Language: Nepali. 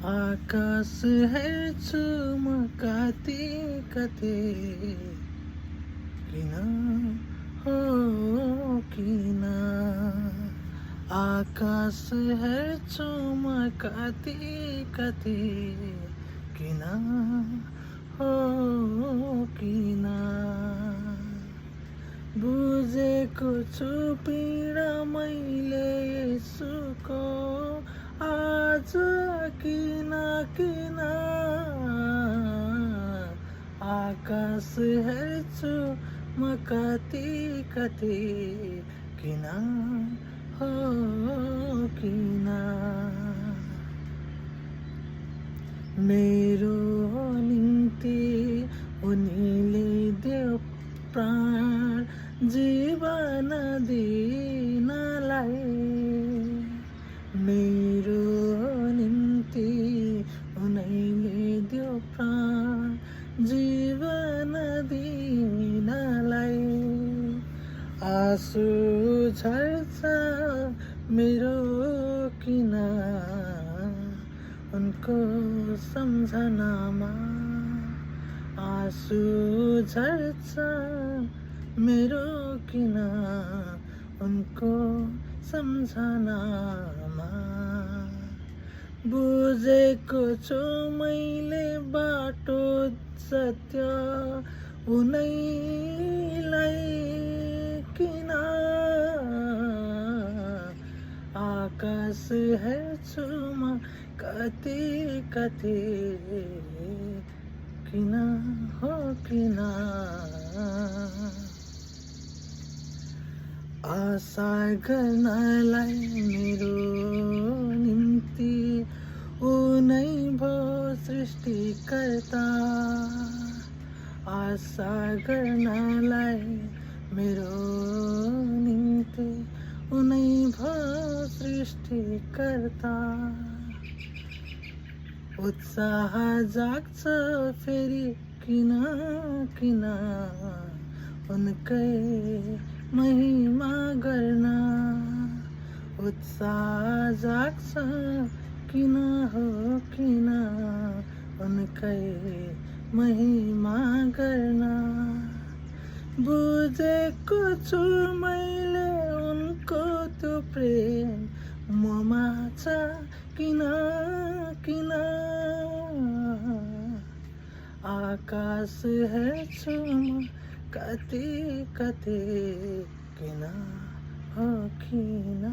आकाश हेर्छु म कति कति किन हो किन आकाश हेर्छु म कति कति किन हो किन बुझेको छु पीडा मैले यसुको आज किन किन आकाश हेर्छु म कति कति किन हो किन मेरो निम्ति उनीले देव प्राण जीवन दिनलाई मेरो निम्ति उनीले देव प्राण जीवन दिनलाई आँसु झर्छ मेरो किन उनको सम्झनामा आँसु झर्छ मेरो किन उनको सम्झनामा बुझेको छु मैले बाटो सत्य उनैलाई किन आकाश हेर्छु म कति कति किन हो किन आशा गर्नलाई मेरो निम्ति उनै भो सृष्टिकर्ता आशा गर्नलाई मेरो निम्ति उनै भो सृष्टिकर्ता उत्साह जाग्छ फेरि किन किन उनकै महिमा गर्न उत्साह जाग्छ किन हो किन उनकै महिमा गर्न बुझेको छु मैले उनको त्यो प्रेम ममा छ किन किन आकाश हेर्छु म कति कति किन हो किन